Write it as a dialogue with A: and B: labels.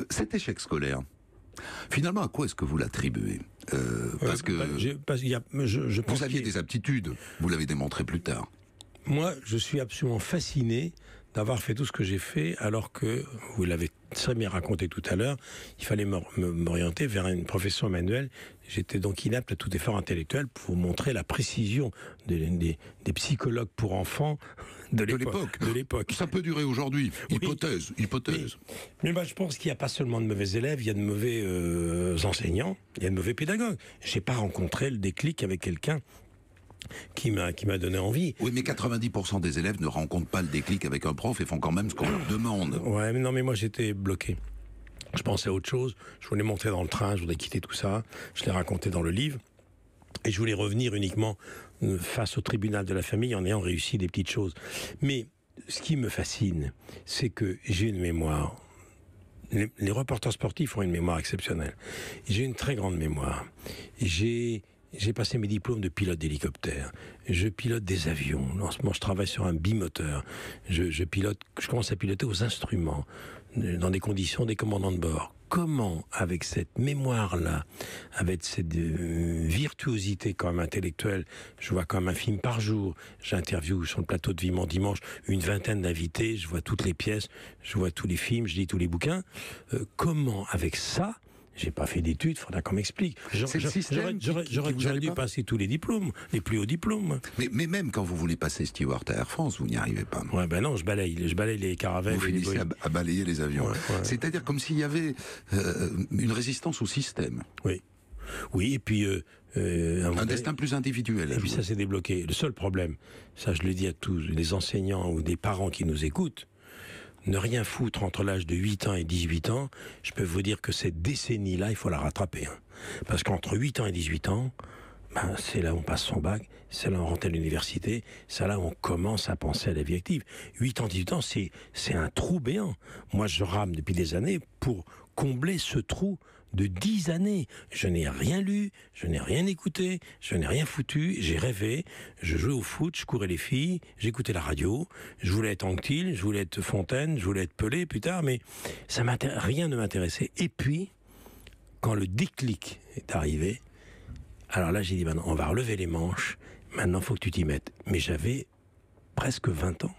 A: Cet échec scolaire, finalement, à quoi est-ce que vous l'attribuez? Parce que vous aviez des aptitudes, vous l'avez démontré plus tard.
B: Moi, je suis absolument fasciné d'avoir fait tout ce que j'ai fait, alors que, vous l'avez très bien raconté tout à l'heure, il fallait m'orienter vers une profession manuelle. J'étais donc inapte à tout effort intellectuel pour montrer la précision des psychologues pour enfants de l'époque.
A: Ça peut durer aujourd'hui.
B: Oui.
A: Hypothèse.
B: Mais moi, je pense qu'il n'y a pas seulement de mauvais élèves, il y a de mauvais enseignants, il y a de mauvais pédagogues. J'ai pas rencontré le déclic avec quelqu'un qui m'a donné envie.
A: Oui, mais 90% des élèves ne rencontrent pas le déclic avec un prof et font quand même ce qu'on leur demande.
B: Ouais, mais non, mais moi j'étais bloqué. Je pensais à autre chose. Je voulais monter dans le train, je voulais quitter tout ça. Je l'ai raconté dans le livre. Et je voulais revenir uniquement face au tribunal de la famille en ayant réussi des petites choses. Mais ce qui me fascine, c'est que j'ai une mémoire. Les reporters sportifs ont une mémoire exceptionnelle. J'ai une très grande mémoire. J'ai passé mes diplômes de pilote d'hélicoptère. Je pilote des avions. En ce moment, je travaille sur un bimoteur. Je commence à piloter aux instruments, dans des conditions des commandants de bord. Comment, avec cette mémoire-là, avec cette virtuosité quand même intellectuelle, je vois quand même un film par jour, j'interviewe sur le plateau de Vivement Dimanche une vingtaine d'invités, je vois toutes les pièces, je vois tous les films, je lis tous les bouquins. Comment, avec ça, j'ai pas fait d'études, faudra qu'on m'explique. J'aurais dû passer tous les diplômes, les plus hauts diplômes.
A: Mais même quand vous voulez passer steward à Air France, vous n'y arrivez pas.
B: Ouais, ben non, je balaye les caravelles.
A: Vous finissez à balayer les avions. Ouais. C'est-à-dire comme s'il y avait une résistance au système.
B: Oui, et puis...
A: un destin plus individuel.
B: Et puis ça s'est débloqué. Le seul problème, ça je le dis à tous les enseignants ou des parents qui nous écoutent, ne rien foutre entre l'âge de 8 ans et 18 ans, je peux vous dire que cette décennie-là, il faut la rattraper. Parce qu'entre 8 ans et 18 ans, c'est là où on passe son bac, c'est là où on rentre à l'université, c'est là où on commence à penser à la vie active. 8 ans, 18 ans, c'est un trou béant. Moi, je rame depuis des années pour combler ce trou de 10 années. Je n'ai rien lu, je n'ai rien écouté, je n'ai rien foutu, j'ai rêvé, je jouais au foot, je courais les filles, j'écoutais la radio, je voulais être Anquetil, je voulais être Fontaine, je voulais être Pelé plus tard, mais rien ne m'intéressait. Et puis, quand le déclic est arrivé, alors là, j'ai dit, on va relever les manches, maintenant, faut que tu t'y mettes. Mais j'avais presque 20 ans.